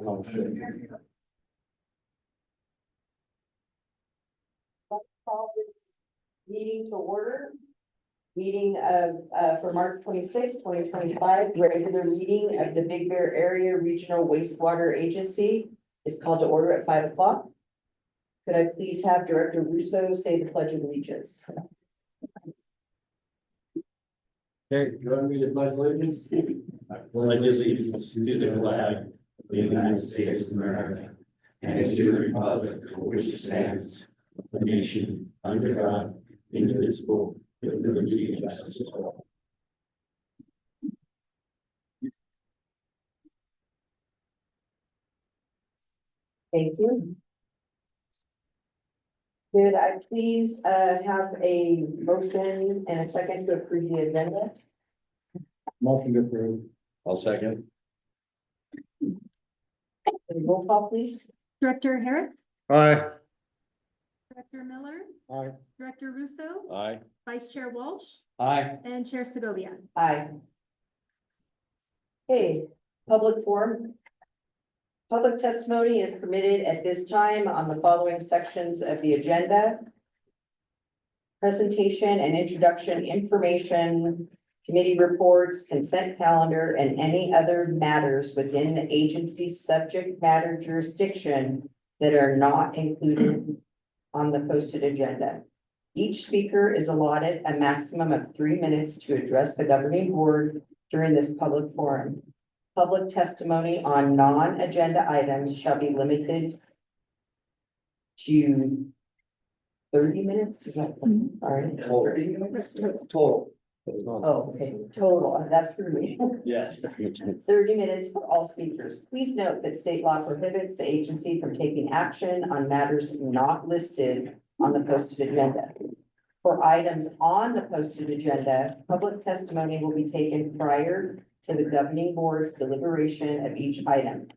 Call this meeting to order. Meeting for March 26, 2025, regular meeting of the Big Bear Area Regional Wastewater Agency is called to order at 5 o'clock. Could I please have Director Russo say the Pledge of Allegiance? Okay, you want me to pledge allegiance? I pledge allegiance to the flag of the United States of America and to the republic for which it stands, one nation, under God, indivisible, with liberty and justice for all. Thank you. Could I please have a motion and a second to approve the agenda? Motion to approve. I'll second. Roll call, please. Director Herrick, Aye. Director Miller, Aye. Director Russo, Aye. Vice Chair Walsh, Aye. and Chair Segovia. Aye. Okay, public forum. Public testimony is permitted at this time on the following sections of the agenda. Presentation and introduction information, committee reports, consent calendar, and any other matters within the agency's subject matter jurisdiction that are not included on the posted agenda. Each speaker is allotted a maximum of 3 minutes to address the governing board during this public forum. Public testimony on non-agenda items shall be limited to 30 minutes. Is that, all right? 30 minutes? Total. Oh, okay, total, that threw me. Yes. 30 minutes for all speakers. Please note that state law prohibits the agency from taking action on matters not listed on the posted agenda. For items on the posted agenda, public testimony will be taken prior to the governing board's deliberation of each item.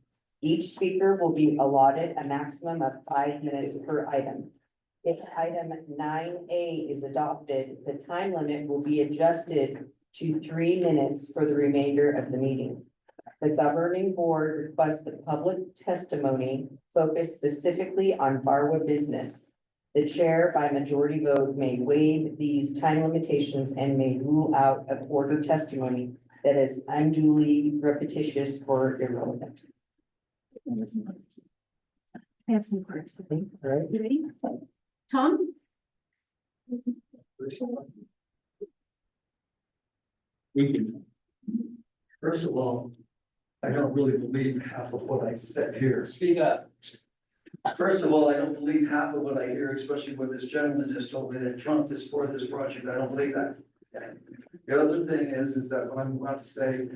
Each speaker will be allotted a maximum of 5 minutes per item. If item 9A is adopted, the time limit will be adjusted to 3 minutes for the remainder of the meeting. The governing board requests that public testimony focus specifically on BARWA business. The chair by majority vote may waive these time limitations and may rule out of order testimony that is unduly repetitious or irrelevant. I have some cards. All right. You ready? Tom? We can. First of all, I don't really believe half of what I said here. Speak up. First of all, I don't believe half of what I hear, especially what this gentleman just told me that Trump is for this project. I don't believe that. Okay. The other thing is that what I'm about to say,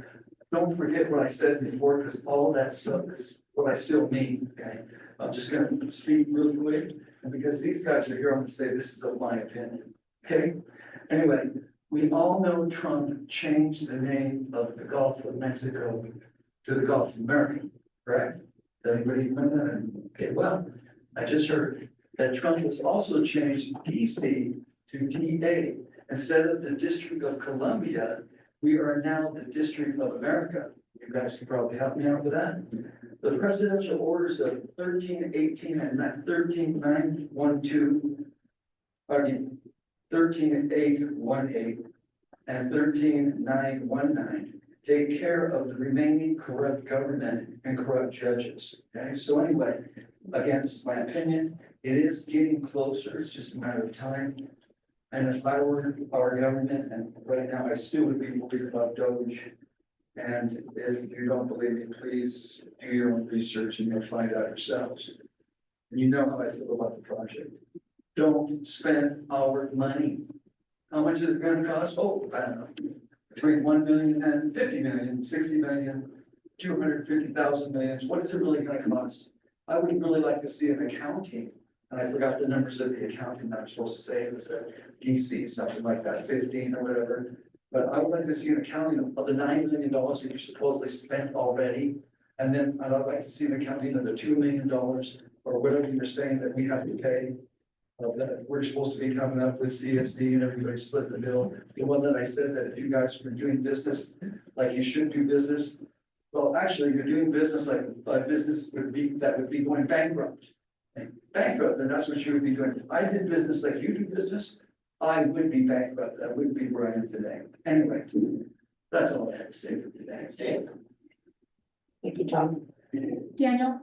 don't forget what I said before, because all of that stuff is what I still mean. Okay. I'm just gonna speak really quick, and because these guys are here, I'm gonna say this is of my opinion. Okay. Anyway, we all know Trump changed the name of the Gulf of Mexico to the Gulf of America, correct? Does anybody know that? Okay, well, I just heard that Trump has also changed DC to DA. Instead of the District of Columbia, we are now the District of America. You guys can probably help me out with that. The presidential orders of 1318 and 13912, I mean, 13818 and 13919 take care of the remaining corrupt government and corrupt judges. Okay, so anyway, against my opinion, it is getting closer. It's just a matter of time. And if I were our government, and right now I still would be worried about Doge. And if you don't believe me, please do your own research and you'll find out yourselves. And you know how I feel about the project. Don't spend our money. How much is it going to cost? Oh, I don't know. Between 1 million and 50 million, 60 million, 250,000 millions. What is it really going to cost? I would really like to see an accounting. And I forgot the numbers of the accounting I'm supposed to say. It was a DC, something like that, 15 or whatever. But I would like to see an accounting of the $9 million that you supposedly spent already. And then I'd like to see an accounting of the $2 million or whatever you're saying that we have to pay. That we're supposed to be coming up with CSD and everybody split the bill. The one that I said that if you guys were doing business like you should do business, Well, actually, you're doing business like a business that would be going bankrupt. Bankrupt, and that's what you would be doing. If I did business like you do business, I would be bankrupt. I wouldn't be where I am today. Anyway, that's all I have to say for today. Thank you, Tom. Daniel,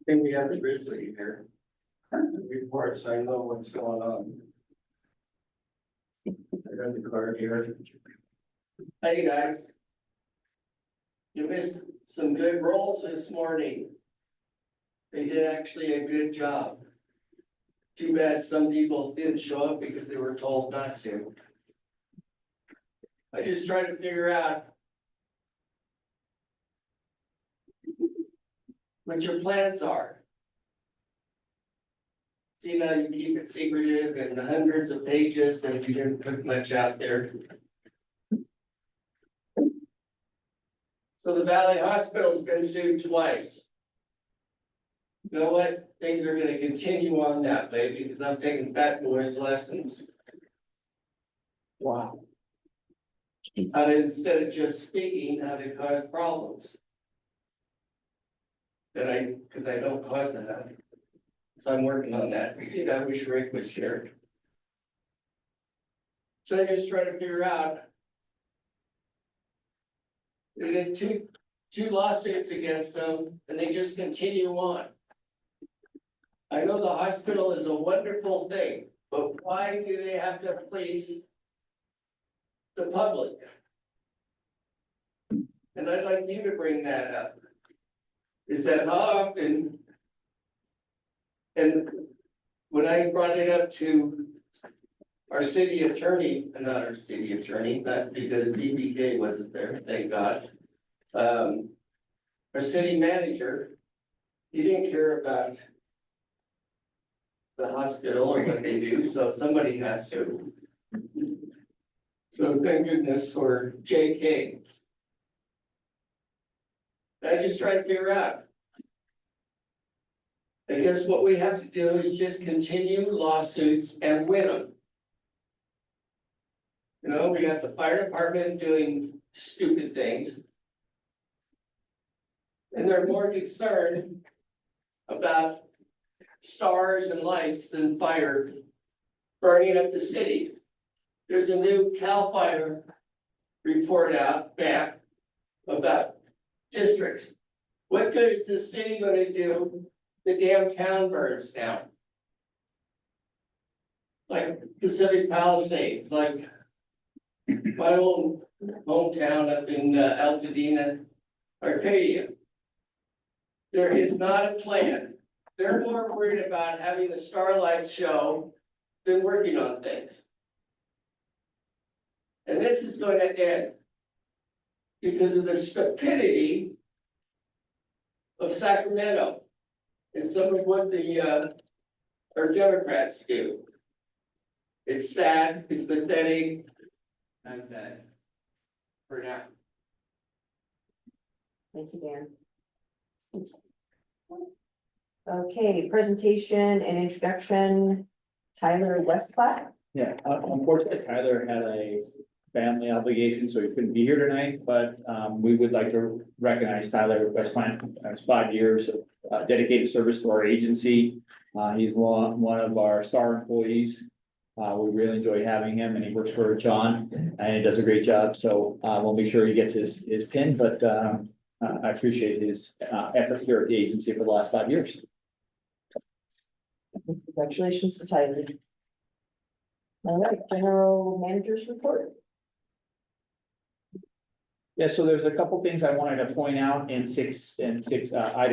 Can we have the grizzly here? Reports, I know what's going on. I got the card here. Hey, guys. You missed some good rolls this morning. They did actually a good job. Too bad some people didn't show up because they were told not to. I just tried to figure out what your plans are. See, now you keep it secretive and hundreds of pages and you didn't put much out there. So the Valley Hospital's been sued twice. You know what? Things are gonna continue on that way because I'm taking Fat Boys lessons. Wow. How to, instead of just speaking, how to cause problems. Because I don't cause enough. So I'm working on that. I wish Rick was here. So I just try to figure out. We get two lawsuits against them and they just continue on. I know the hospital is a wonderful thing, but why do they have to police the public? And I'd like you to bring that up. Is that how often? And when I brought it up to our city attorney, not our city attorney, not because BBK wasn't there, thank God. Our city manager, he didn't care about the hospital or what they do, so somebody has to. So thank goodness for JK. I just try to figure out. I guess what we have to do is just continue lawsuits and win them. You know, we got the fire department doing stupid things. And they're more concerned about stars and lights than fire burning up the city. There's a new CAL FIRE report out back about districts. What good is the city gonna do? The damn town burns down. Like Pacific Palisades, like my old hometown up in Altadena, Arcadia. There is not a plan. They're more worried about having the starlights show than working on things. And this is going to end because of the stupidity of Sacramento and some of what our Democrats do. It's sad, it's pathetic, and for now. Thank you, Dan. Okay, presentation and introduction, Tyler Westplat. Yeah, unfortunately, Tyler had a family obligation, so he couldn't be here tonight, but we would like to recognize Tyler Westplat. It's 5 years of dedicated service to our agency. He's one of our star employees. We really enjoy having him, and he works for John and he does a great job. So we'll make sure he gets his pin, but I appreciate his efforts here at the agency for the last 5 years. Congratulations to Tyler. All right, general manager's report. Yeah, so there's a couple things I wanted to point out in item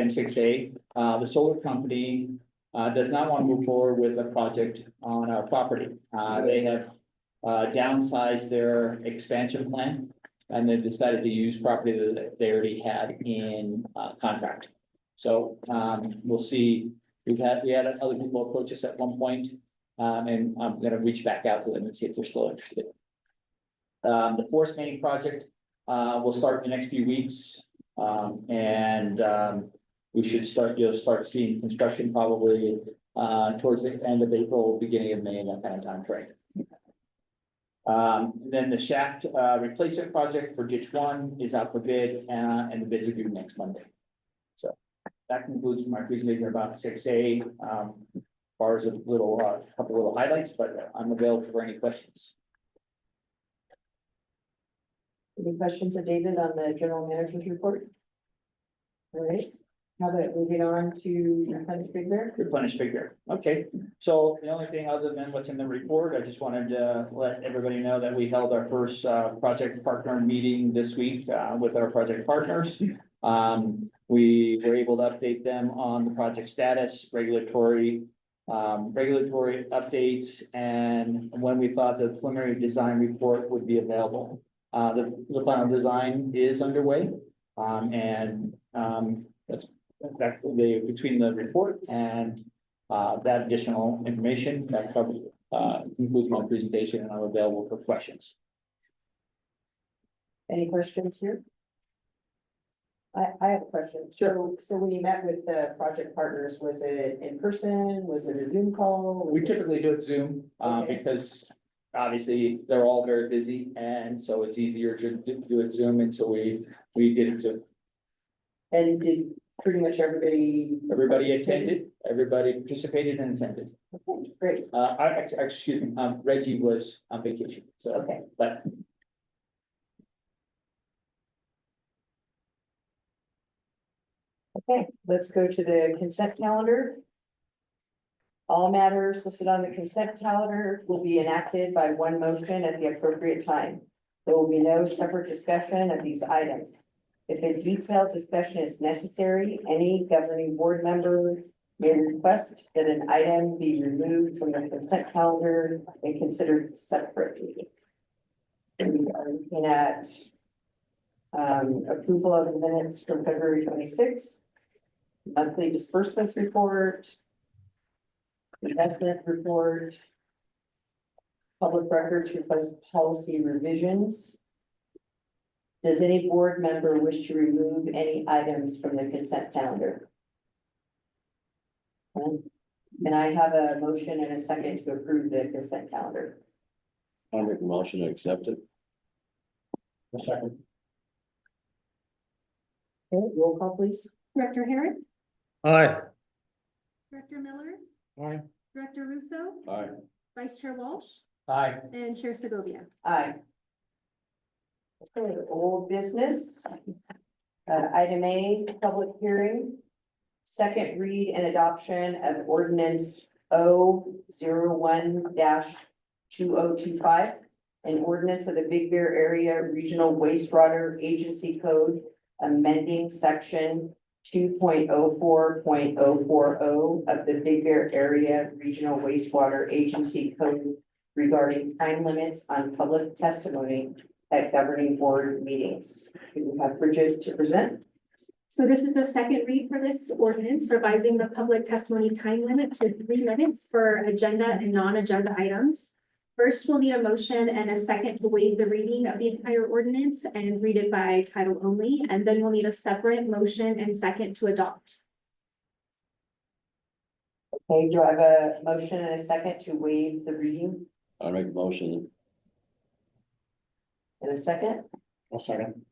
6A. The solar company does not want to move forward with a project on our property. They have downsized their expansion plan and they decided to use property that they already had in contract. So we'll see. We had other people approach us at one point, and I'm gonna reach back out to them and see if they're still interested. The forest main project will start in the next few weeks, and we should you'll start seeing construction probably towards the end of April, beginning of May, that kind of time frame. Then the shaft, replacement project for ditch one is out for bid, and the bids are due next Monday. So that concludes my presentation about 6A. As far as a little, couple little highlights, but I'm available for any questions. Any questions of David on the general manager's report? All right, how about moving on to Replenish Big Bear? Replenish figure. Okay, so the only thing other than what's in the report, I just wanted to let everybody know that we held our first project partner meeting this week with our project partners. We were able to update them on the project status, regulatory updates, and when we thought the preliminary design report would be available. The final design is underway, that's between the report and that additional information that covers concludes my presentation, and I'm available for questions. Any questions here? I have a question. So when you met with the project partners, was it in person? Was it a Zoom call? We typically do it Zoom, Okay. because obviously they're all very busy, and so it's easier to do it Zoom, and so we did it Zoom. And did pretty much everybody? Everybody participate? attended, everybody participated and attended. Okay, great, Excuse me, Reggie was on vacation, so, okay. but Okay, let's go to the consent calendar. All matters listed on the consent calendar will be enacted by one motion at the appropriate time. There will be no separate discussion of these items. If a detailed discussion is necessary, any governing board member may request that an item be removed from the consent calendar and considered separately. We are looking at approval of the minutes from February 26th, monthly disbursements report, investment report, public records request policy revisions. Does any board member wish to remove any items from the consent calendar? Can I have a motion and a second to approve the consent calendar? I'll make a motion to accept it. a second. Okay, roll call please. Director Herrick, Aye. Director Miller, Aye. Director Russo, Aye. Vice Chair Walsh, Aye. and Chair Segovia. Aye. Okay, old business. Item A, public hearing. Second read and adoption of ordinance 001-2025. An ordinance of the Big Bear Area Regional Wastewater Agency Code, amending section 2.04.040 of the Big Bear Area Regional Wastewater Agency Code regarding time limits on public testimony at governing board meetings. We have Bridget to present. So this is the second read for this ordinance, revising the public testimony time limit to 3 minutes for agenda and non-agenda items. First, we'll need a motion and a second to waive the reading of the entire ordinance and read it by title only, and then we'll need a separate motion and second to adopt. Okay, do I have a motion and a second to waive the reading I'll make a motion. in a second? I'll second.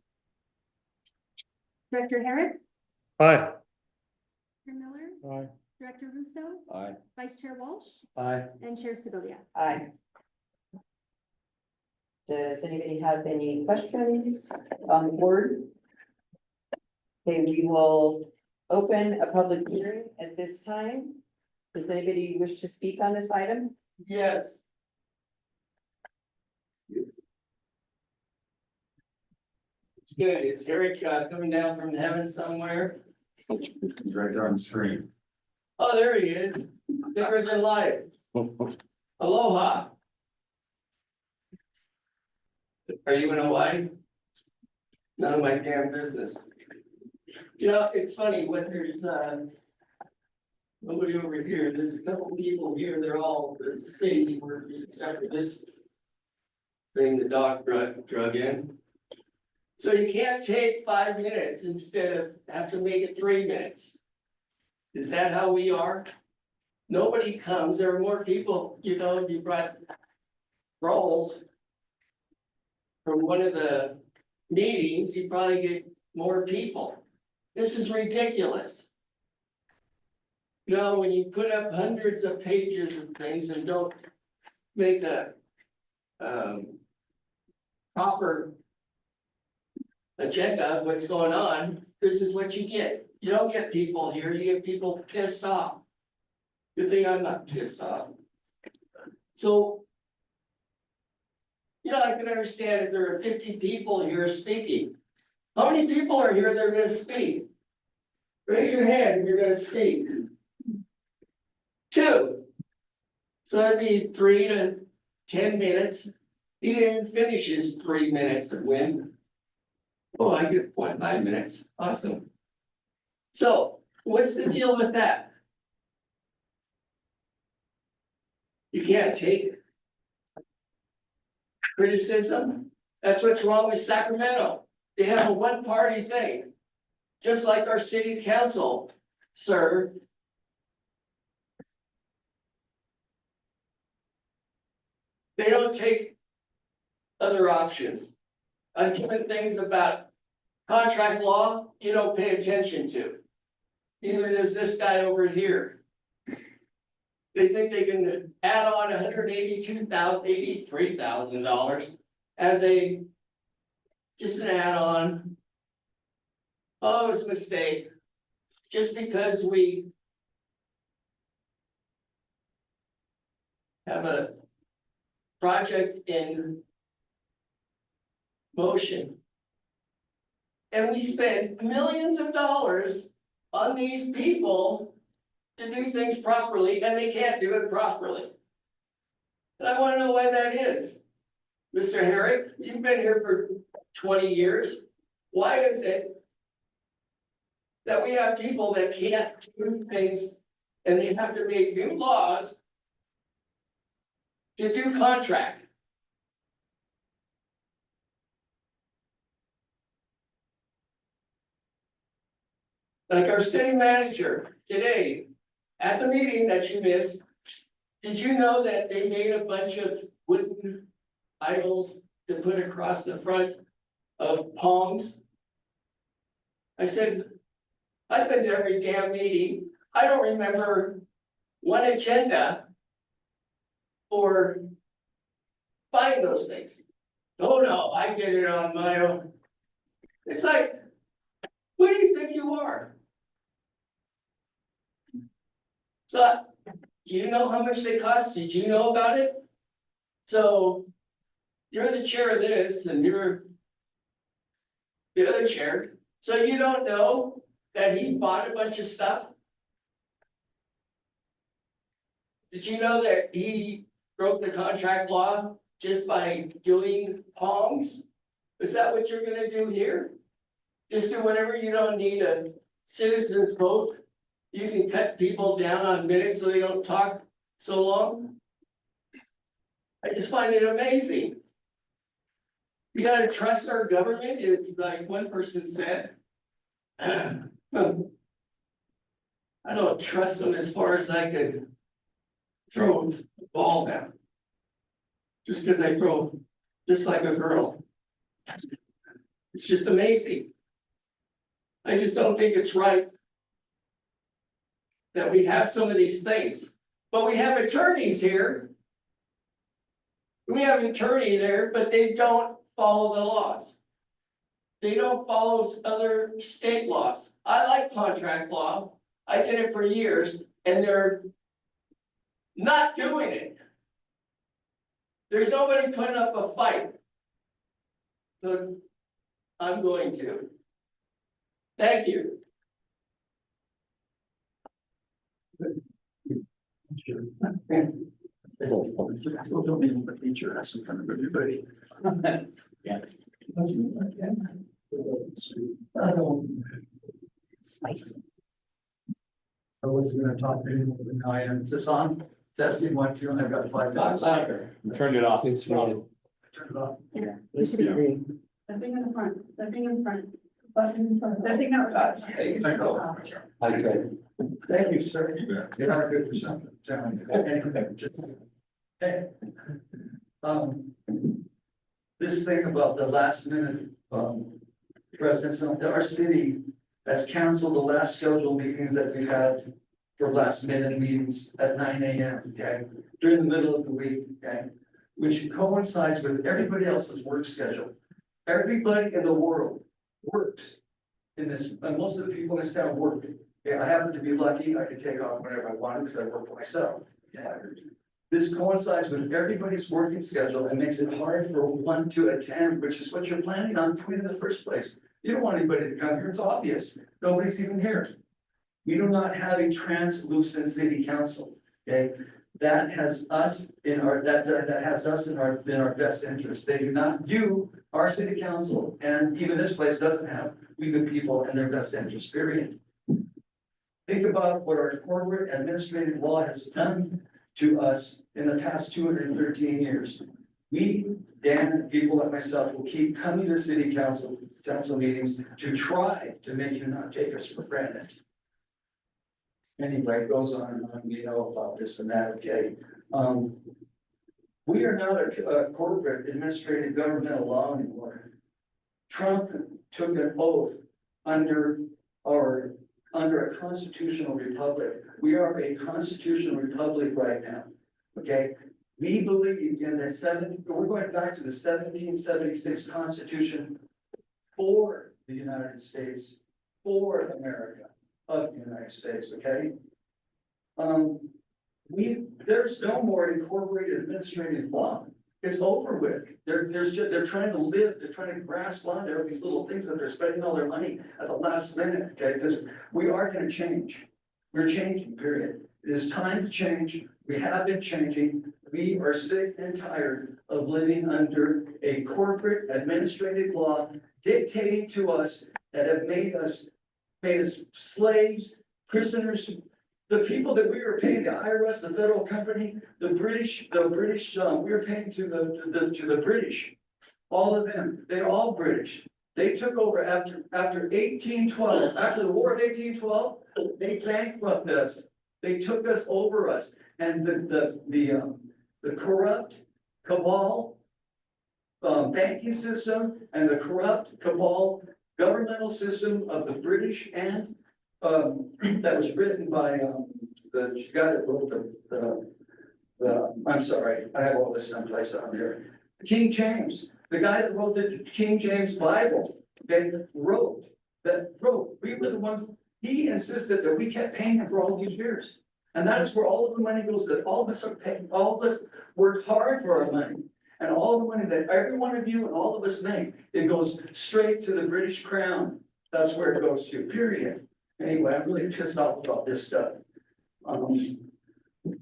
Director Herrick, Aye. Director Miller, Aye. Director Russo, Aye. Vice Chair Walsh, Aye. and Chair Segovia. Aye. Does anybody have any questions on the board? Okay, we will open a public hearing at this time. Does anybody wish to speak on this item? Yes. It's good. Is Eric coming down from heaven somewhere? He's right there on the screen. Oh, there he is. Bigger than life. Aloha. Are you in Hawaii? None of my damn business. You know, it's funny when there's nobody over here. There's a couple people here. They're all the safety workers except for this thing the dog drug in. So you can't take 5 minutes instead of have to make it 3 minutes. Is that how we are? Nobody comes. There are more people, you know, you brought rolls. from one of the meetings, you probably get more people. This is ridiculous. You know, when you put up hundreds of pages of things and don't make a proper agenda of what's going on, this is what you get. You don't get people here, you get people pissed off. Good thing I'm not pissed off. So, you know, I can understand if there are 50 people here speaking. How many people are here that are gonna speak? Raise your hand if you're gonna speak. 2. So that'd be 3 to 10 minutes. He didn't finish his 3 minutes of win. Oh, I get 0.9 minutes. Awesome. So what's the deal with that? You can't take criticism. That's what's wrong with Sacramento. They have a one-party thing, just like our city council, sir. They don't take other options. I'm given things about contract law you don't pay attention to. Neither does this guy over here. They think they can add on $83,000 as just an add-on. Oh, it was a mistake. Just because we have a project in motion. And we spend millions of dollars on these people to do things properly, and they can't do it properly. And I want to know why that is. Mr. Herrick, you've been here for 20 years. Why is it that we have people that can't do things and they have to make new laws to do contract? Like our city manager today, at the meeting that you missed, did you know that they made a bunch of wooden idols to put across the front of palms? I said, I've been to every damn meeting. I don't remember one agenda for buying those things. Oh no, I get it on my own. It's like, who do you think you are? So, do you know how much they cost? Did you know about it? So, you're the chair of this and you're the other chair. So you don't know that he bought a bunch of stuff? Did you know that he broke the contract law just by doing palms? Is that what you're gonna do here? Just do whatever, you don't need a citizen's vote? You can cut people down on minutes so they don't talk so long? I just find it amazing. You gotta trust our government, like one person said. I don't trust them as far as I could throw the ball down. Just because I throw just like a girl. It's just amazing. I just don't think it's right that we have some of these things, but we have attorneys here. We have an attorney there, but they don't follow the laws. They don't follow other state laws. I like contract law. I did it for years and they're not doing it. There's nobody putting up a fight. So I'm going to. Thank you. Don't even put your ass in front of everybody. Yeah. Spicy. I was gonna talk to you, but now I am. Is this on? Testing 1, 2, and I've got 5 minutes. Turned it off. It's muted. Turn it off. You should be green. The thing in the front, the thing in front, button in front, the thing that was. Thank you. I tried. Thank you, sir. You are good for something. Hey. this thing about the last minute, presidents, our city has canceled the last scheduled meetings that we've had for last minute meetings at 9 a.m., okay? During the middle of the week, okay? Which coincides with everybody else's work schedule. Everybody in the world works in this, and most of the people in this town work. Okay, I happen to be lucky, I could take off whenever I wanted because I work for myself. Yeah. This coincides with everybody's working schedule and makes it hard for one to attend, which is what you're planning on doing in the first place. You don't want anybody to come here, it's obvious. Nobody's even here. We do not have a translucent city council, okay? That has us in our, that has us in our best interest. They do not, our city council, and even this place doesn't have we the people in their best interest, period. Think about what our corporate administrative law has done to us in the past 213 years. We, Dan, and people like myself, will keep coming to city council meetings to try to make you not take us for granted. Anyway, it goes on and on, we know about this and that, okay? We are not a corporate administrative governmental law anymore. Trump took an oath under a constitutional republic. We are a constitutional republic right now, okay? We believe in we're going back to the 1776 Constitution for the United States, for America, of the United States, okay? There's no more incorporated administrative law. It's over with. They're trying to live, they're trying to grasp onto these little things that they're spending all their money at the last minute, okay? Because we are gonna change. We're changing, period. It is time to change. We have been changing. We are sick and tired of living under a corporate administrative law dictating to us that have made us slaves, prisoners. The people that we were paying, the IRS, the federal company, the British, we were paying to the British. All of them, they're all British. They took over after 1812, after the War of 1812, they bankrupted us. They took us over us, and the corrupt cabal banking system and the corrupt cabal governmental system of the British and that was written by the guy that wrote the I'm sorry, I have all this someplace on here. King James, the guy that wrote the King James Bible, we were the ones, he insisted that we kept paying him for all these years. And that is where all of the money goes, that all of us are paying, all of us work hard for our money. And all the money that every one of you and all of us make, it goes straight to the British Crown. That's where it goes to, period. Anyway, I'm really pissed off about this stuff.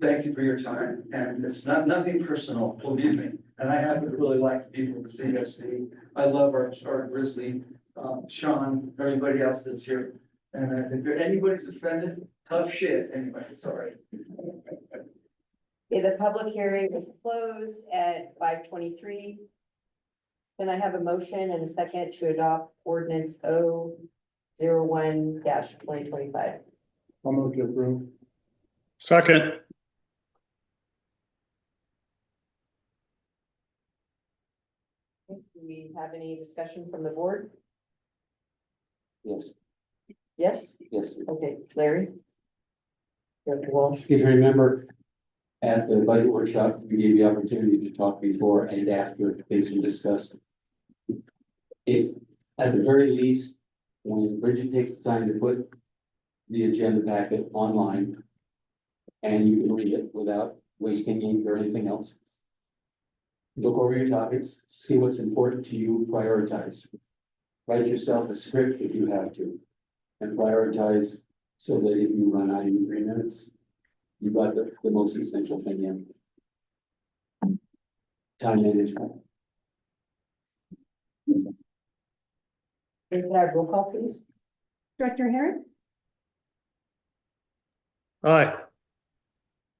Thank you for your time, and it's nothing personal, believe me. And I happen to really like people with CSD. I love our Grizzly, Sean, everybody else that's here. And if anybody's offended, tough shit. Anyway, sorry. Okay, the public hearing is closed at 5:23. Can I have a motion and a second to adopt ordinance 001-2025? I'll move to approve. Second. Do we have any discussion from the board? Yes, Yes? yes. Okay, Larry? Director Walsh? If you remember, at the budget workshop, we gave you the opportunity to talk before and after things were discussed. If, at the very least, when Bridget takes the time to put the agenda packet online, and you can read it without wasting ink or anything else, look over your topics, see what's important to you, prioritize. Write yourself a script if you have to, and prioritize so that if you run out in 3 minutes, you got the most essential thing in. Time management. Can I have roll call, please? Director Herrick, Aye.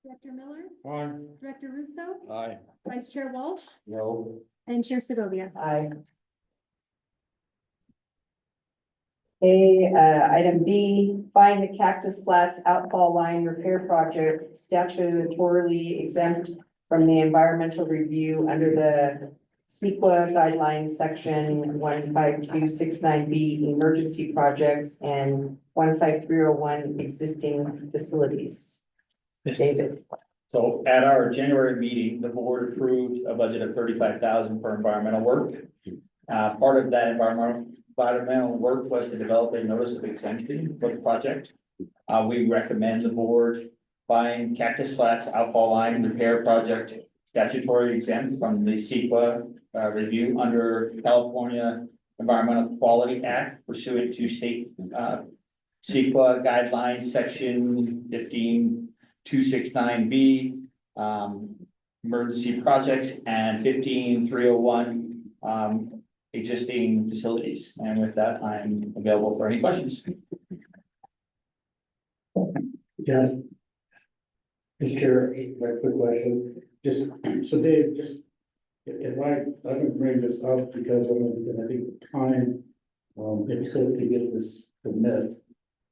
Director Miller, Aye. Director Russo, Aye. Vice Chair Walsh, No, and Chair Segovia. Aye. Item B, find the Cactus Flats Outfall Line Repair Project statutorily exempt from the environmental review under the CEQA guidelines, section 15269B, emergency projects, and 15301, existing facilities. David, So at our January meeting, the board approved a budget of 35,000 for environmental work. Part of that environmental work was to develop a notice of exemption for the project. We recommend the board buying Cactus Flats outfall line repair project statutory exempt from the CEQA review under California Environmental Quality Act pursuant to state CEQA guidelines, section 15269B, emergency projects, and 15301, existing facilities. And with that, I'm available for any questions. Yeah. Mr. Chair, a quick question, just, so Dave, just, if I can bring this up because I think the time, it took to get this permit.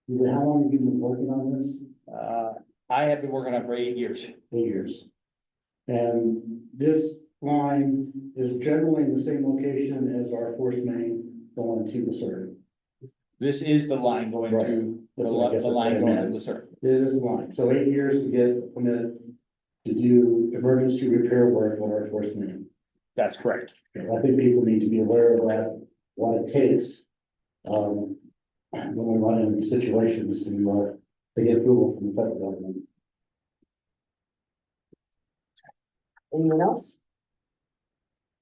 How long have you been working on this? I have been working on it for 8 years. 8 years. And this line is generally in the same location as our force main going to the circuit. This is the line going Right. to, the That's what I guess that's line what I going to meant. the circuit. It is a line, so 8 years to get a permit to do emergency repair work on our force main. That's correct. I think people need to be aware of that, what it takes. When we run into these situations to get approval from the federal government. anyone else?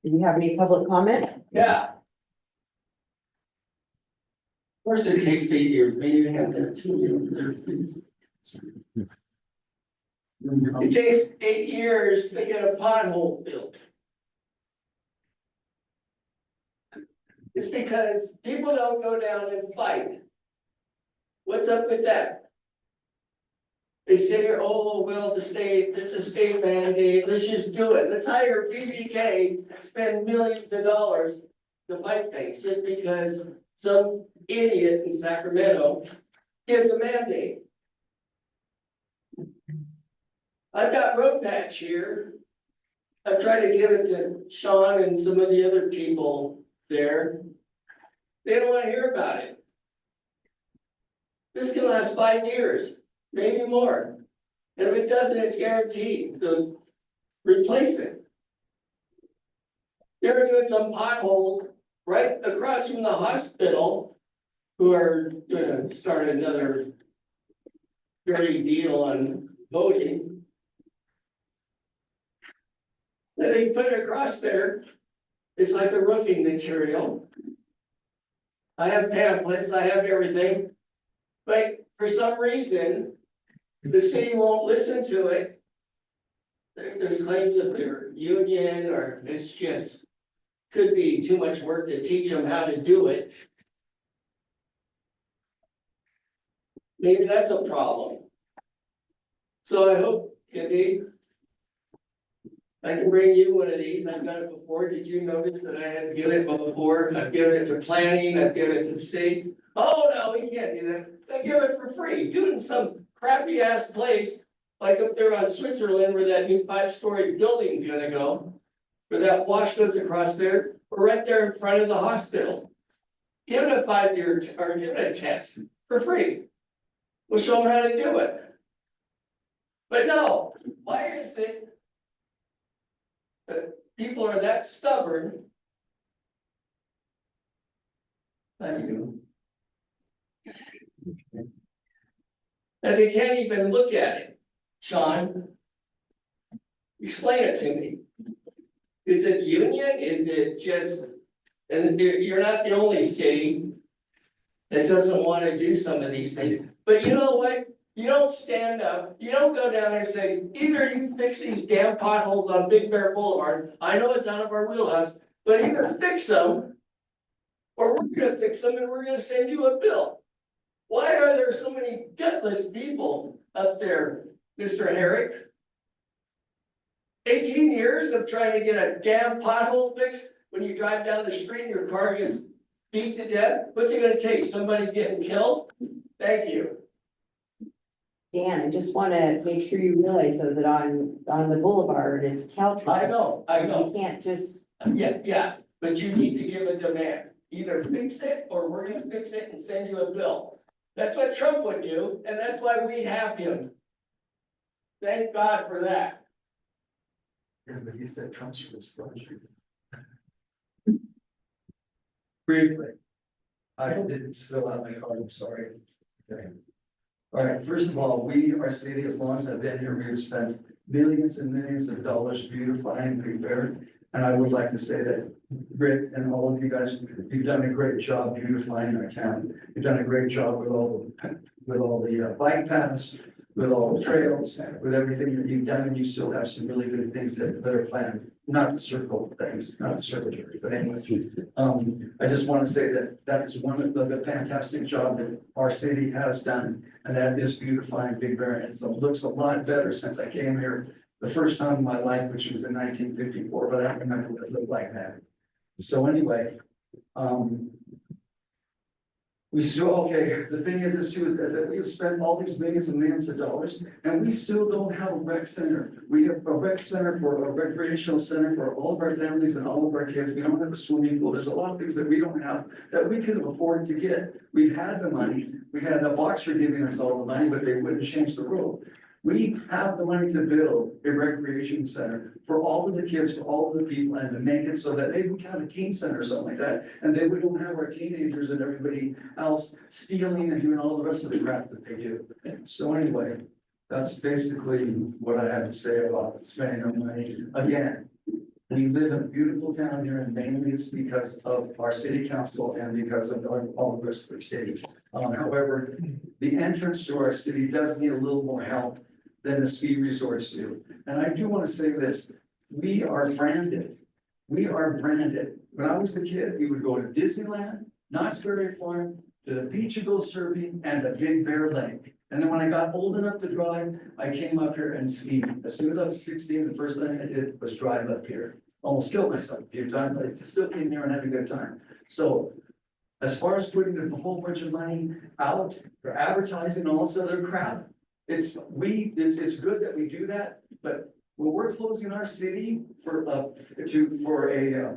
Do you have any public comment? Yeah. Of course, it takes 8 years, maybe you have that 2 years. It takes 8 years to get a pothole filled. It's because people don't go down and fight. What's up with that? They sit here, oh, well, the state, it's a state mandate, let's just do it. Let's hire BBK and spend millions of dollars to fight things just because some idiot in Sacramento gives a mandate. I've got road patch here. I've tried to give it to Sean and some of the other people there. They don't want to hear about it. This can last 5 years, maybe more. And if it doesn't, it's guaranteed to replace it. They're doing some potholes right across from the hospital, who are gonna start another dirty deal on voting. And they put it across there. It's like a roofing material. I have pamphlets, I have everything. But for some reason, the city won't listen to it. There's claims of their union, or it's just, could be too much work to teach them how to do it. Maybe that's a problem. So I hope, Andy, I can bring you one of these. I've done it before. Did you notice that I had given it before? I've given it to planning, I've given it to the city. Oh, no, we can't do that. They give it for free. Do it in some crappy ass place, like up there on Switzerland where that new 5-story building's gonna go. Where that wash goes across there, or right there in front of the hospital. Give it a 5-year, or give it a test for free. We'll show them how to do it. But no, why is it that people are that stubborn? I do. That they can't even look at it. Sean, explain it to me. Is it union? Is it just, and you're not the only city that doesn't want to do some of these things. But you know what? You don't stand up, you don't go down there and say, either you fix these damn potholes on Big Bear Boulevard. I know it's out of our wheelhouse, but either fix them, or we're gonna fix them and we're gonna send you a bill. Why are there so many gutless people up there, Mr. Herrick? 18 years of trying to get a damn pothole fixed when you drive down the street and your car gets beat to death? What's it gonna take? Somebody getting killed? Thank you. Dan, I just want to make sure you realize though that on the boulevard, it's Caltrans. I know. You can't just Yeah, but you need to give a demand, either fix it or we're gonna fix it and send you a bill. That's what Trump would do, and that's why we have him. Thank God for that. Yeah, but he said Trump's responsible. Briefly. I didn't fill out my card, I'm sorry. Okay. All right, first of all, our city, as long as I've been here, we've spent millions and millions of dollars beautifying Big Bear. And I would like to say that Rick and all of you guys, you've done a great job beautifying our town. You've done a great job with all the bike paths, with all the trails, with everything that you've done, and you still have some really good things that are planned. Not the circle things, not the circuitry, but anyway. I just want to say that is one of the fantastic job that our city has done, and that is beautifying Big Bear. And it looks a lot better since I came here the first time in my life, which was in 1954, but I don't remember what it looked like then. So anyway, we still, okay, the thing is that we've spent all these millions and millions of dollars, and we still don't have a rec center. We have a rec center for a recreational center for all of our families and all of our kids. We don't have a swimming pool. There's a lot of things that we don't have that we could have afforded to get. We've had the money. We had the Boxer giving us all the money, but they wouldn't change the rule. We have the money to build a recreation center for all of the kids, for all of the people, and to make it so that maybe we can have a teen center or something like that. And then we don't have our teenagers and everybody else stealing and doing all the rest of the crap that they do. So anyway, that's basically what I have to say about spending our money. Again, we live in a beautiful town here, and mainly it's because of our city council and because of all the rest of the city. However, the entrance to our city does need a little more help than the ski resorts do. And I do want to say this, we are branded. We are branded. When I was a kid, we would go to Disneyland, Knott's Berry Farm, to the beach and go surfing, and the Big Bear Lake. And then when I got old enough to drive, I came up here and skied. As soon as I was 16, the first thing I did was drive up here. Almost killed myself a few times, but I still came here and had a good time. So as far as putting a whole bunch of money out for advertising and all this other crap, it's good that we do that, but when we're closing our city for a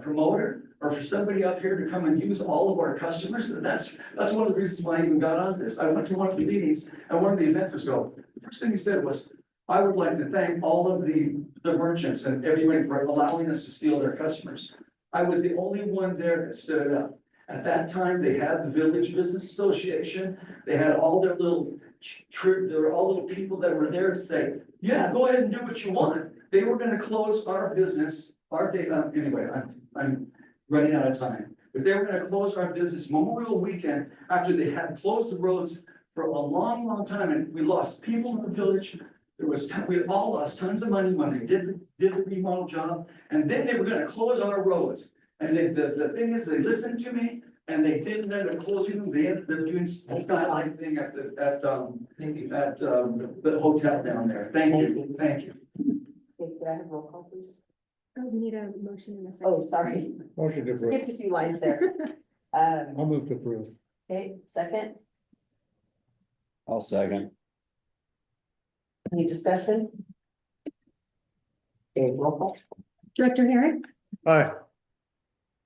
promoter or for somebody up here to come and use all of our customers, that's one of the reasons why I even got on this. I went to one of the meetings and one of the inventors the first thing he said was, I would like to thank all of the merchants and everybody for allowing us to steal their customers. I was the only one there that stood up. At that time, they had the Village Business Association. They had all their there were all little people that were there to say, yeah, go ahead and do what you want. They were going to close our business, our day. Anyway, I'm running out of time. But they were going to close our business Memorial Weekend after they had closed the roads for a long, long time. And we lost people in the village. We all lost tons of money when they did the remodel job. And then they were going to close our roads. And the thing is, they listened to me, and they didn't end up closing them. They ended up doing a skyline thing at the hotel down there. Thank you. Okay, could I have roll call, please? Oh, we need a motion in a second. Oh, sorry. Motion to approve. Skipped a few lines there. I'll move to approve. Okay, second, I'll second. any discussion? Okay, roll call. Director Herrick, Aye.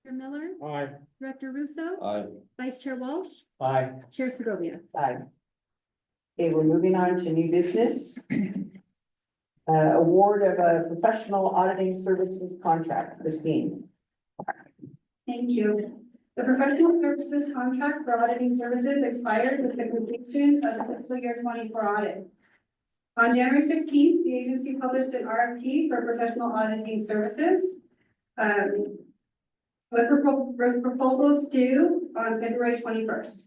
Director Miller, Aye. Director Russo, Aye. Vice Chair Walsh, Aye. Chair Segovia. Aye. Okay, we're moving on to new business. Award of a professional auditing services contract, Christine. Thank you. The professional services contract for auditing services expired with the completion of the fiscal year 24 audit. On January 16th, the agency published an RFP for professional auditing services. With proposals due on February 21st.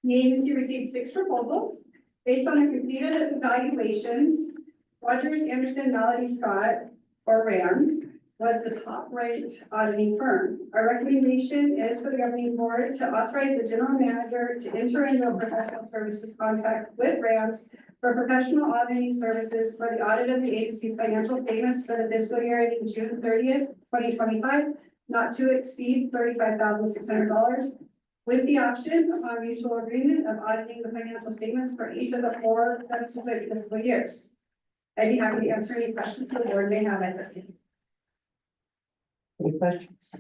The agency received 6 proposals based on the completed evaluations. Rogers, Anderson, Melody, Scott, or RANS, was the top-ranked auditing firm. Our recommendation is for the governing board to authorize the general manager to enter into a professional services contract with RANS for professional auditing services for the audit of the agency's financial statements for the fiscal year ending June 30th, 2025, not to exceed $35,600, with the option upon mutual agreement of auditing the financial statements for each of the 4 subsequent fiscal years. I'd be happy to answer any questions the board may have at this time. Any questions?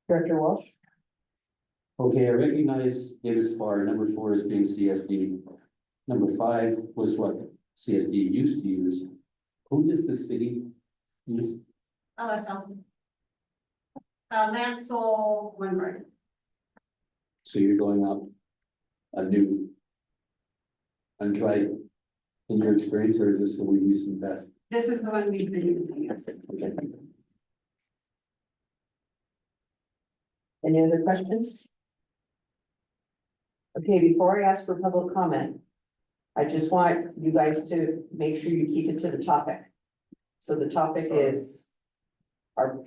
Director Walsh? Okay, I recognize Davis Bar, number 4 is being CSD. Number 5 was what CSD used to use. Who does the city use? LSL. Lansel, Winward. So you're going up a new, untried in your experience, or is this what we've used in the past? This is the one we've been using, yes. Any other questions? Okay, before I ask for public comment, I just want you guys to make sure you keep it to the topic. So the topic is our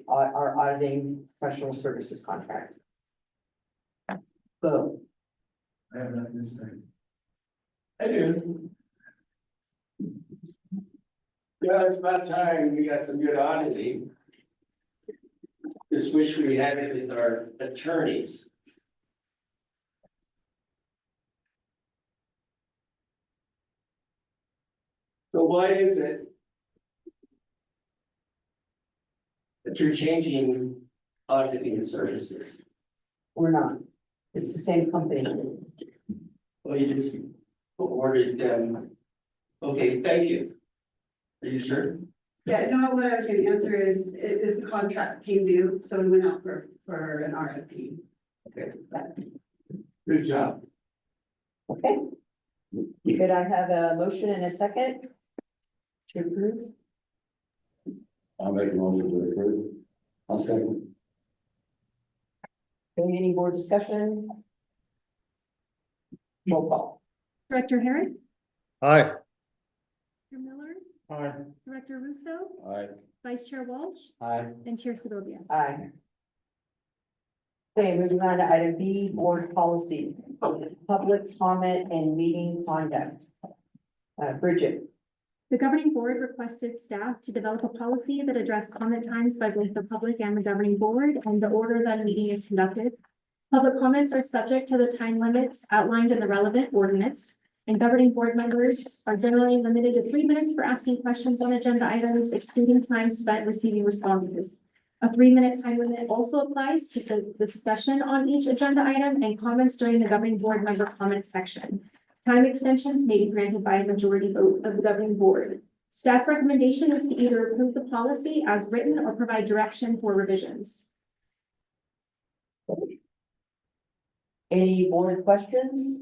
auditing professional services contract. Go. I have nothing to say. I do. Yeah, it's about time we got some good auditing. Just wish we had it with our attorneys. So why is it that you're changing auditing services? We're not. It's the same company. Well, you just awarded them. Okay, thank you. Are you sure? Yeah, no, what I was gonna answer is the contract came due, so we went out for an RFP. Okay. Good job. Okay. Could I have a motion and a second? To approve? I'll make a motion to approve. I'll second. Any more discussion? Roll call. Director Herrick, Aye. Director Miller, Aye. Director Russo, Aye. Vice Chair Walsh, Aye. and Chair Segovia. Aye. Okay, moving on to item B, board policy, public comment and meeting conduct. Bridget. The governing board requested staff to develop a policy that addressed comment times by both the public and the governing board and the order that a meeting is conducted. Public comments are subject to the time limits outlined in the relevant ordinance, and governing board members are generally limited to 3 minutes for asking questions on agenda items, excluding time spent receiving responses. A 3-minute time limit also applies to the discussion on each agenda item and comments during the governing board member comment section. Time extensions may be granted by a majority vote of the governing board. Staff recommendation is to either approve the policy as written or provide direction for revisions. Any board questions?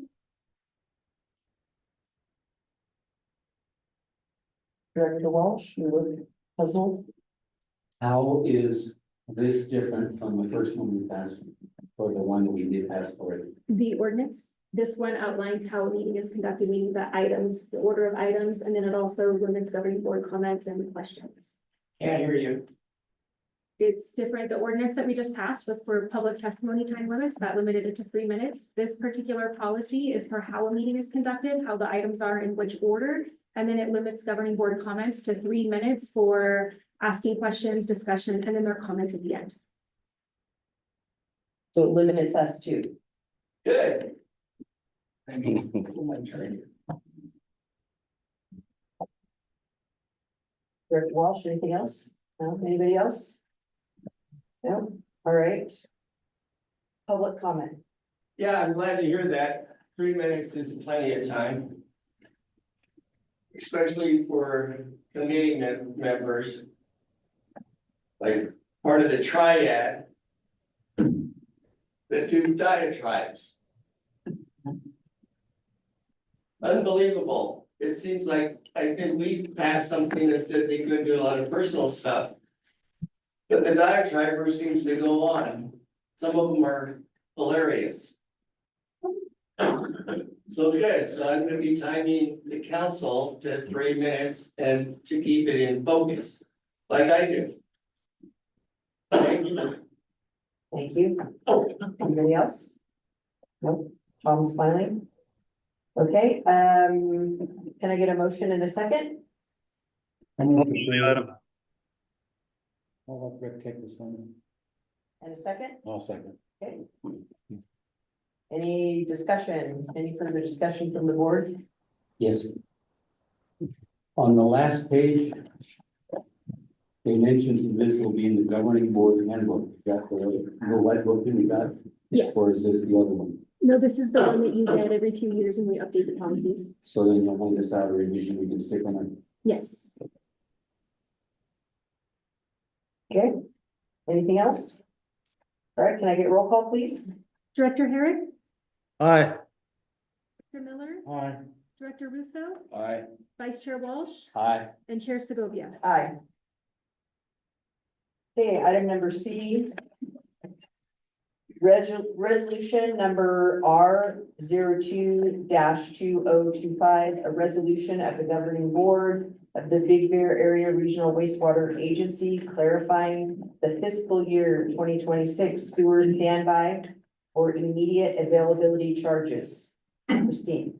Director Walsh, you look puzzled. How is this different from the first one we passed, or the one that we did pass already? The ordinance, this one outlines how a meeting is conducted, meaning the items, the order of items, and then it also limits governing board comments and questions. Can't hear you. It's different. The ordinance that we just passed was for public testimony time limits that limited it to 3 minutes. This particular policy is for how a meeting is conducted, how the items are in which order, and then it limits governing board comments to 3 minutes for asking questions, discussion, and then their comments at the end. So it limits us to. Good. Director Walsh, anything else? No, anybody else? No, all right. Public comment. Yeah, I'm glad to hear that. 3 minutes is plenty of time. Especially for committee members. Like part of the triad. That do diatribes. Unbelievable. It seems like, I think we passed something that said they couldn't do a lot of personal stuff. But the diatribe seems to go on. Some of them are hilarious. So good, so I'm gonna be timing the council to 3 minutes and to keep it in focus, like I do. Thank you. Anybody else? Nope. Tom's smiling. Okay, can I get a motion in a second? I'll let Rick take this one. And a second? I'll second. Okay. Any discussion, any further discussion from the board? Yes. On the last page, They mentioned this will be in the governing board handbook. Is that the white book that we got? Yes. Or is this the other one? No, this is the one that you get every 2 years and we update the policies. So then you'll find a salary revision we can stick on it. Yes. Okay, anything else? All right, can I get roll call, please? Director Herrick, Aye. Director Miller, Aye. Director Russo, Aye. Vice Chair Walsh, Aye. and Chair Segovia. Aye. Okay, item number C. Resolution number R 02-2025, a resolution of the governing board of the Big Bear Area Regional Wastewater Agency clarifying the fiscal year 2026 sewer standby or immediate availability charges. Christine.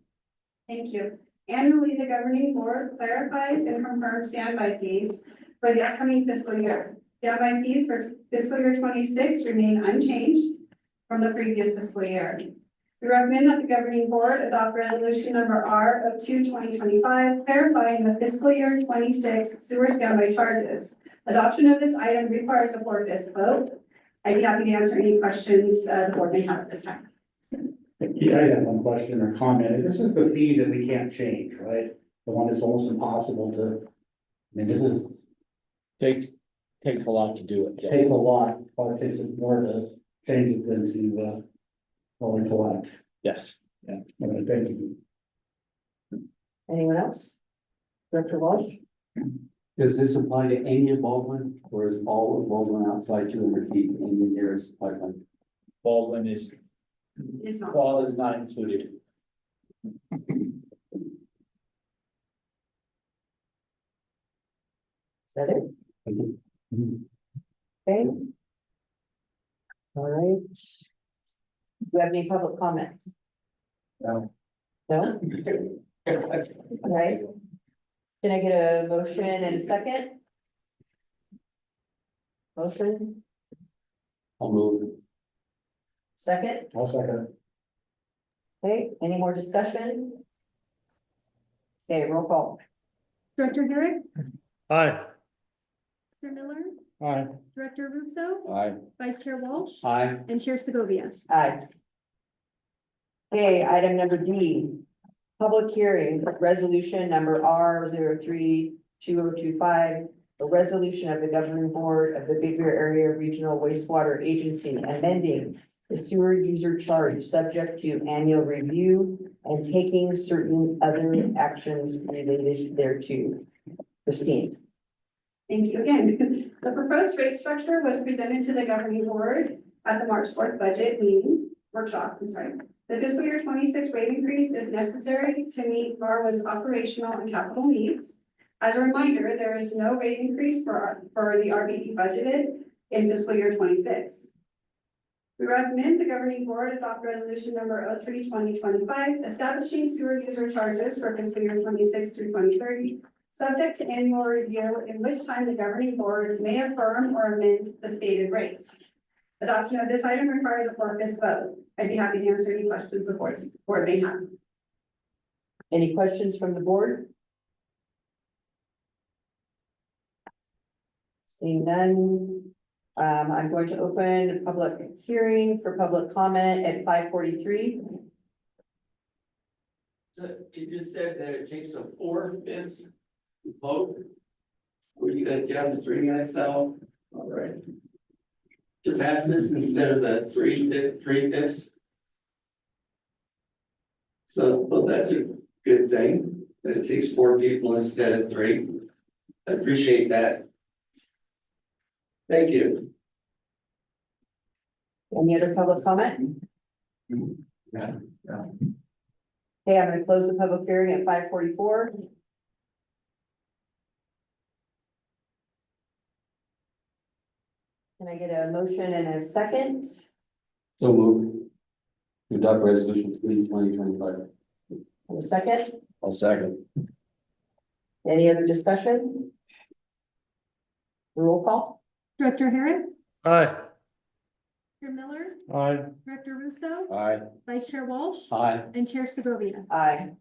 Thank you. Annually, the governing board clarifies and confirms standby fees for the upcoming fiscal year. Standby fees for fiscal year 26 remain unchanged from the previous fiscal year. We recommend that the governing board adopt resolution number R of 2025, clarifying the fiscal year 26 sewer standby charges. Adoption of this item requires a 4/5 vote. I'd be happy to answer any questions the board may have at this time. Yeah, I have one question or comment. This is the fee that we can't change, right? The one that's almost impossible to, I mean, this is, Takes a lot to do it. yes. takes a lot, but it takes more to change it than to, only collect. Yes. Yeah, okay, thank you. Anyone else? Director Walsh? Does this apply to any of Baldwin or is all of Baldwin outside 200 feet in the nearest pipeline? Baldwin is, It's not. Ball is not included. Is that it? Okay. All right. Do you have any public comment? No. No? All right. Can I get a motion and a second? Motion, I'll move. second? I'll second. Okay, any more discussion? Okay, roll call. Director Herrick, Aye. Director Miller, Aye. Director Russo, Aye. Vice Chair Walsh, Aye. and Chair Segovia. Aye. Okay, item number D, public hearing, resolution number R 03-2025, a resolution of the governing board of the Big Bear Area Regional Wastewater Agency amending the sewer user charge subject to annual review and taking certain other actions related thereto. Christine. Thank you again. The proposed rate structure was presented to the governing board at the March 4th budget meeting, workshop, I'm sorry. The fiscal year 26 rate increase is necessary to meet VARWA's operational and capital needs. As a reminder, there is no rate increase for the RBP budgeted in fiscal year 26. We recommend the governing board adopt resolution number 03-2025, establishing sewer user charges for fiscal year 26 through 2030, subject to annual review, in which time the governing board may affirm or amend the stated rates. Adoption of this item requires a 4/5 vote. I'd be happy to answer any questions the board may have. Any questions from the board? Seeing none, I'm going to open a public hearing for public comment at 5:43. So you just said that it takes a 4/5 vote? Were you gonna down to 3 minutes now? All right. To pass this instead of the 3/5. So, well, that's a good thing, that it takes 4 people instead of 3. I appreciate that. Thank you. Any other public comment? Yeah. Okay, I'm going to close the public hearing at 5:44. Can I get a motion and a second? So moved. To adopt resolution 3/2025. And a second? I'll second. Any other discussion? Roll call? Director Herrick, Aye. Director Miller, Aye. Director Russo, Aye. Vice Chair Walsh, Aye. and Chair Segovia. Aye.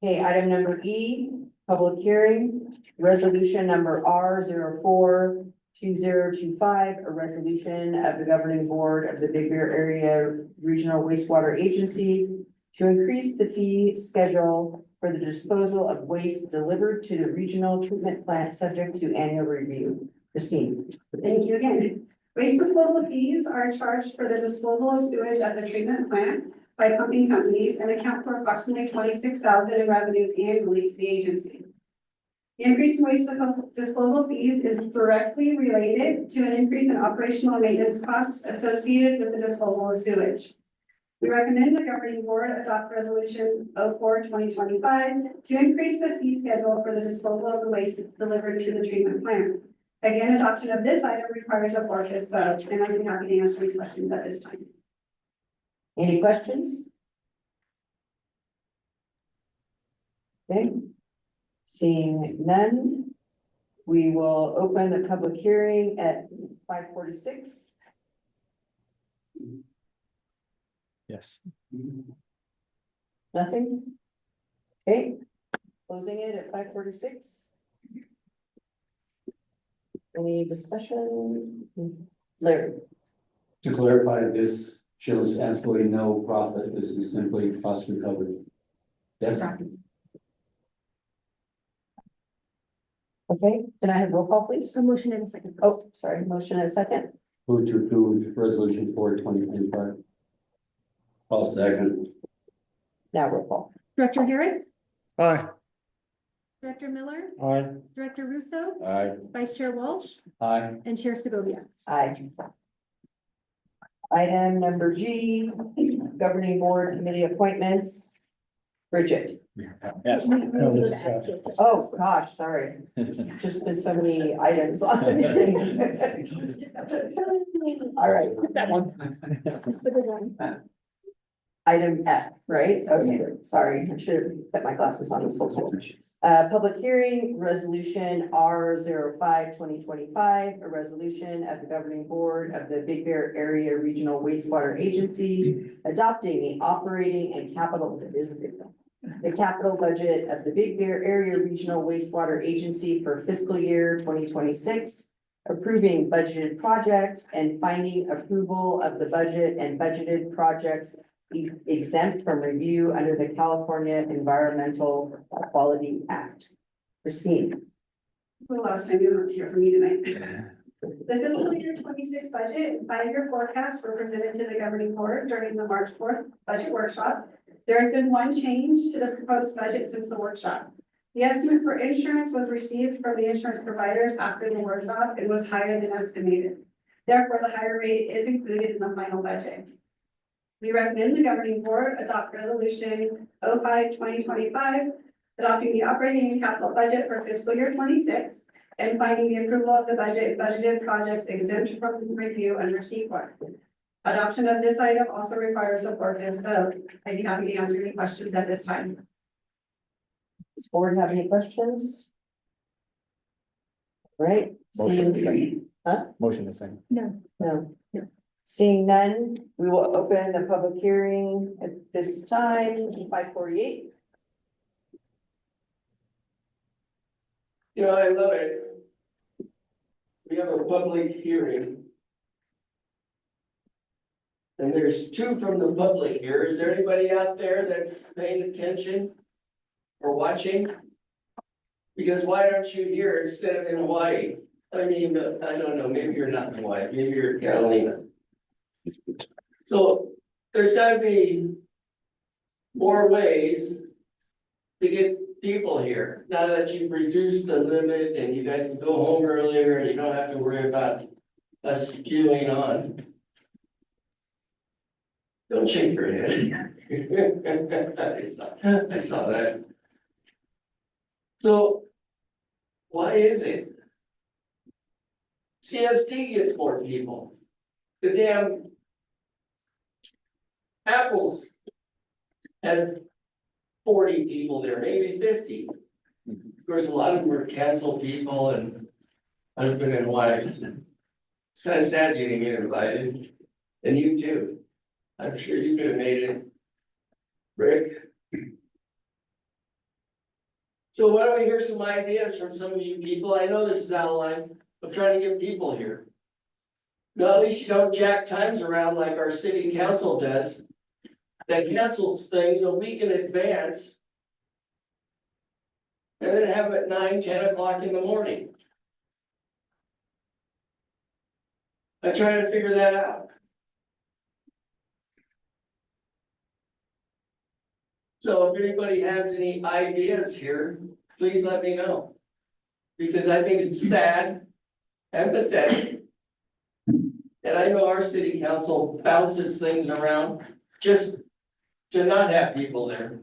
Okay, item number E, Public hearing, resolution number R 42025, a resolution of the governing board of the Big Bear Area Regional Wastewater Agency to increase the fee schedule for the disposal of waste delivered to the regional treatment plant subject to annual review. Christine. Thank you again. Waste disposal fees are charged for the disposal of sewage at the treatment plant by pumping companies and account for approximately 26,000 in revenues annually to the agency. The increase in waste disposal fees is directly related to an increase in operational and maintenance costs associated with the disposal of sewage. We recommend the governing board adopt resolution 04/2025 to increase the fee schedule for the disposal of the waste delivered to the treatment plant. Again, adoption of this item requires a 4/5 vote, and I'd be happy to answer any questions at this time. Any questions? Okay. Seeing none, we will open the public hearing at 5:46. Yes. Nothing? Okay, closing it at 5:46. Any discussion? Larry? To clarify, this shows absolutely no profit. This is simply cost recovery. Yes? Okay, can I have roll call, please? A motion and a second. Oh, sorry, motion and a second. Move to approve resolution 4/2025. I'll second. Now roll call. Director Herrick, Aye. Director Miller, Aye. Director Russo, Aye. Vice Chair Walsh, Aye. and Chair Segovia. Aye. Item number G, governing board committee appointments. Bridget. Yes. Oh, gosh, sorry. Just been so many items on this thing. All right, That one. item F, right? Okay, sorry, I should have put my glasses on this whole time. Public hearing, resolution R 05/2025, a resolution of the governing board of the Big Bear Area Regional Wastewater Agency adopting the operating and capital, the capital budget of the Big Bear Area Regional Wastewater Agency for fiscal year 2026, approving budgeted projects and finding approval of the budget and budgeted projects exempt from review under the California Environmental Quality Act. Christine. For the last time you don't hear from me tonight. The fiscal year 26 budget and 5-year forecast were presented to the governing board during the March 4th budget workshop. There has been one change to the proposed budget since the workshop. The estimate for insurance was received from the insurance providers after the workshop and was higher than estimated. Therefore, the higher rate is included in the final budget. We recommend the governing board adopt resolution 05/2025, adopting the operating and capital budget for fiscal year 26 and finding the approval of the budget and budgeted projects exempt from review under CEQA. Adoption of this item also requires a 4/5 vote. I'd be happy to answer any questions at this time. Does the board have any questions? Right, seeing, Motion is second. No. no. Seeing none, we will open the public hearing at this time, 5:48. You know, I love it. We have a public hearing. And there's two from the public here. Is there anybody out there that's paying attention or watching? Because why aren't you here instead of in Hawaii? I mean, I don't know, maybe you're not in Hawaii, maybe you're in Catalina. So there's gotta be more ways to get people here. Now that you've reduced the limit and you guys can go home earlier and you don't have to worry about us queuing on. Don't shake your head. I saw that. So why is it? CSD gets more people. The damn Apples had 40 people there, maybe 50. Of course, a lot of them were canceled people and husband and wives. It's kind of sad you didn't get invited, and you too. I'm sure you could have made it. Rick. So why don't we hear some ideas from some of you people? I know this is out of line, I'm trying to get people here. No, at least you don't jack times around like our city council does. That cancels things a week in advance. And then have it at 9, 10 o'clock in the morning. I'm trying to figure that out. So if anybody has any ideas here, please let me know. Because I think it's sad and pathetic. And I know our city council bounces things around just to not have people there.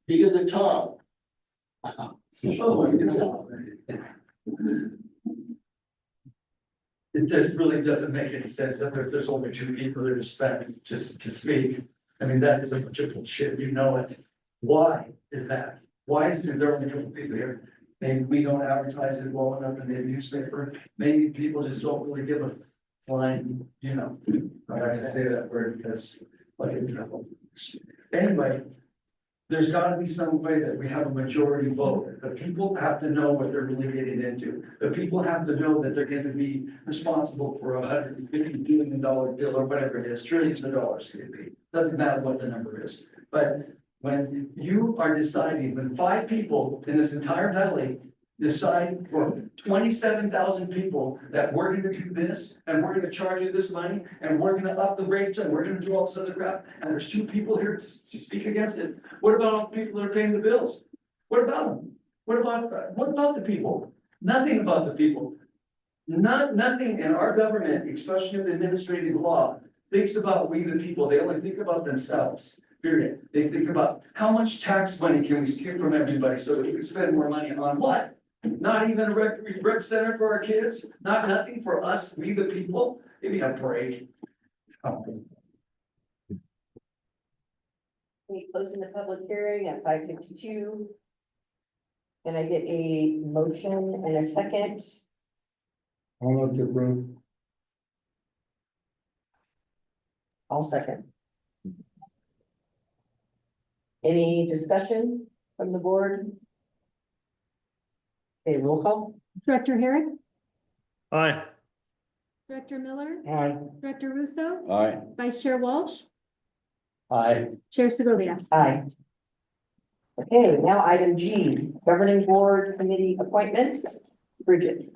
Because of Tom. It just really doesn't make any sense that there's only 2 people there to speak. I mean, that is a bunch of bullshit, you know it. Why is that? Why is there only a couple people here? Maybe we don't advertise it well enough in the newspaper. Maybe people just don't really give a flying, you know. I like to say that word because like in trouble. Anyway. There's gotta be some way that we have a majority vote. The people have to know what they're really getting into. The people have to know that they're gonna be responsible for $150 billion bill or whatever it is, trillions of dollars it could be. Doesn't matter what the number is. But when you are deciding, when 5 people in this entire valley decide for 27,000 people that we're gonna do this, and we're gonna charge you this money, and we're gonna up the rates, and we're gonna do all this other crap, and there's 2 people here to speak against it. What about all the people that are paying the bills? What about them? What about the people? Nothing about the people. Nothing in our government, especially in the administrative law, thinks about we the people. They only think about themselves. Period. They think about how much tax money can we steal from everybody so that we can spend more money on what? Not even a rec center for our kids, nothing for us, we the people, give me a break. Okay, closing the public hearing at 5:52. Can I get a motion and a second? I'll move to approve. I'll second. Any discussion from the board? Okay, roll call. Director Herrick, Aye. Director Miller, Aye. Director Russo, Aye. Vice Chair Walsh, Aye. Chair Segovia. Aye. Okay, now item G, governing board committee appointments. Bridget.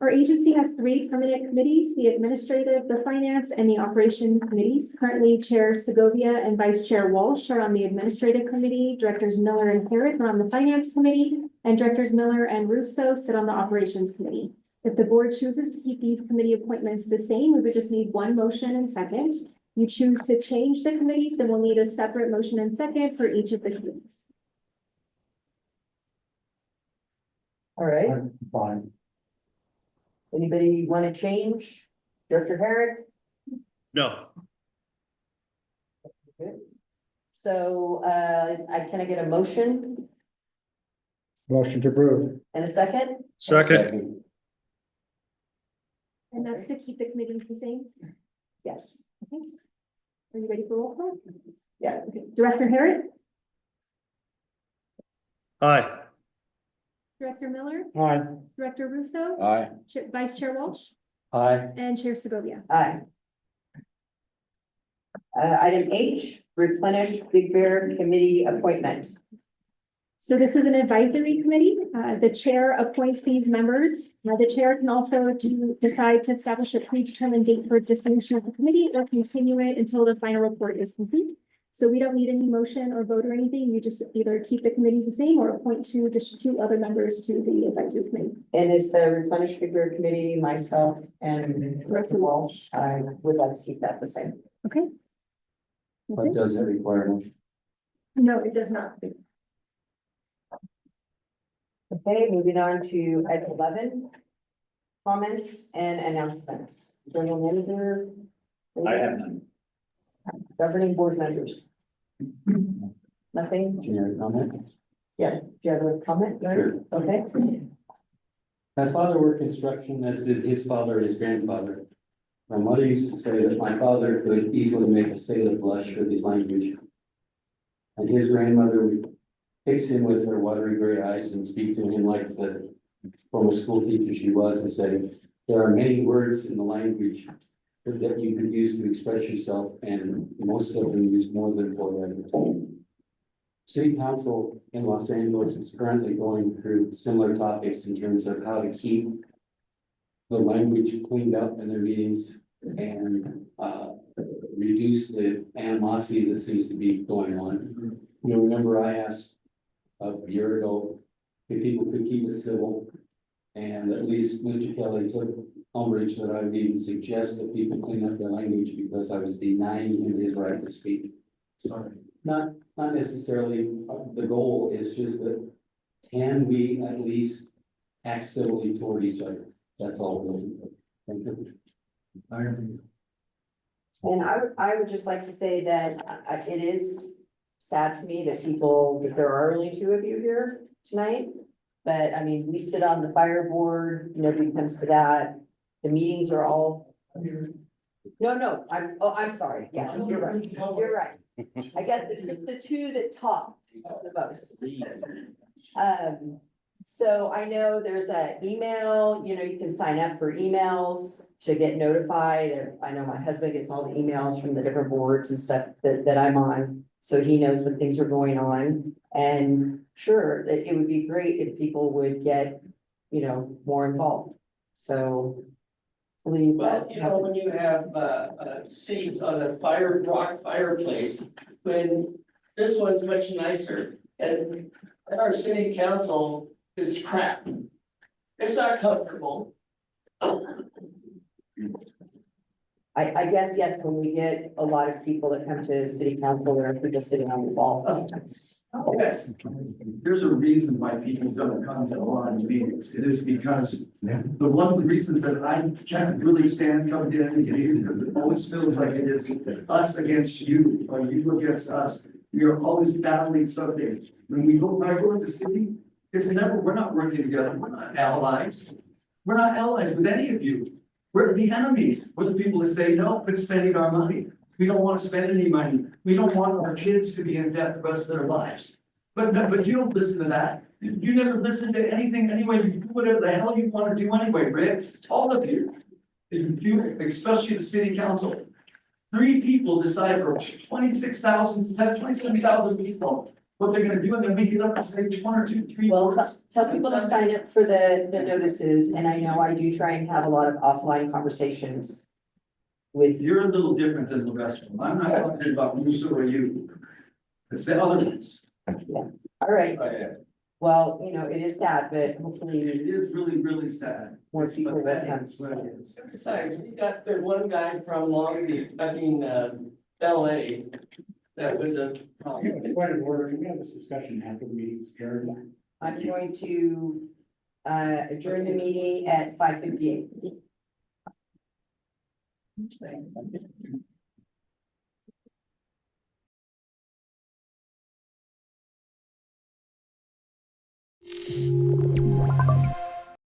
Our agency has 3 permanent committees, the administrative, the finance, and the operation committees. Currently, Chair Segovia and Vice Chair Walsh are on the administrative committee. Directors Miller and Herrick are on the finance committee, and Directors Miller and Russo sit on the operations committee. If the board chooses to keep these committee appointments the same, we would just need 1 motion and second. You choose to change the committees, then we'll need a separate motion and second for each of the committees. All right, Fine. anybody want to change? Director Herrick? No. Good. So, can I get a motion Motion to approve. and a second? Second. And that's to keep the committees the same. Yes. Okay. Are you ready for roll call? Yeah. Okay. Director Herrick, Aye. Director Miller, Aye. Director Russo, Aye. Vice Chair Walsh, Aye. and Chair Segovia. Aye. Item H, Replenish Big Bear Committee appointment. So this is an advisory committee. The chair appoints these members. The chair can also decide to establish a predetermined date for dissolution of the committee or continue it until the final report is complete. So we don't need any motion or vote or anything. You just either keep the committees the same or appoint 2 other members to the advisory committee. And it's the Replenish Big Bear Committee, myself and Director Walsh. I would like to keep that the same. Okay. But does it require a motion? No, it does not. Okay, moving on to item 11. Comments and announcements. General manager. I have none. Governing board members. Nothing? Generic comment? Yeah, do you have a comment? Sure. Okay. My father worked construction, as did his father and his grandfather. My mother used to say that my father could easily make a sailor blush with his language. And his grandmother would fix him with her watery gray eyes and speak to him like the former school teacher she was and say, there are many words in the language that you could use to express yourself, and most of them use more than 4 letters. City Council in Los Angeles is currently going through similar topics in terms of how to keep the language cleaned up in their meetings and reduce the animosity that seems to be going on. You know, remember I asked a year ago if people could keep it civil, and at least Mr. Kelly took umbrage that I would even suggest that people clean up their language because I was denying him his right to speak. Sorry. Not necessarily the goal, is just that can we at least act civilly toward each other? That's all we're looking for. Thank you. And I would just like to say that it is sad to me that there are only 2 of you here tonight. But I mean, we sit on the fire board, nobody comes to that. The meetings are all. No, I'm sorry. Yes, you're right. You're right. I guess it's just the 2 that talk the most. So I know there's an email, you can sign up for emails to get notified. I know my husband gets all the emails from the different boards and stuff that I'm on. So he knows when things are going on, and sure, that it would be great if people would get, more involved. So. Well, when you have seats on a rock fireplace, when this one's much nicer, and our city council is crap. It's not comfortable. I guess, yes, when we get a lot of people that come to city council, there are people sitting on the wall. Yes. There's a reason why people don't come to a lot of meetings. It is because one of the reasons that I can't really stand coming to any meeting, because it always feels like it is us against you, or you against us. We are always battling something. When we go into the city, we're not working together. We're not allies. We're not allies with any of you. We're the enemies. We're the people that say, no, quit spending our money. We don't want to spend any money. We don't want our kids to be in debt the rest of their lives. But you don't listen to that. You never listen to anything anyway. You do whatever the hell you want to do anyway, Rick. All of you. You, especially the city council. 3 people decide for 27,000 people what they're gonna do, and then we get up and say 1 or 2, 3 Well, words. tell people to sign up for the notices, and I know I do try and have a lot of offline conversations with. You're a little different than the rest of them. I'm not talking about Musa or you. It's the other ones. All right, well, it is sad, but hopefully It is really, really sad. more people will But come. that is what it is. Besides, we got the one guy from LA. That was a problem. Point of order, can we have this discussion after the meeting's adjourned? I'm going to adjourn the meeting at 5:58.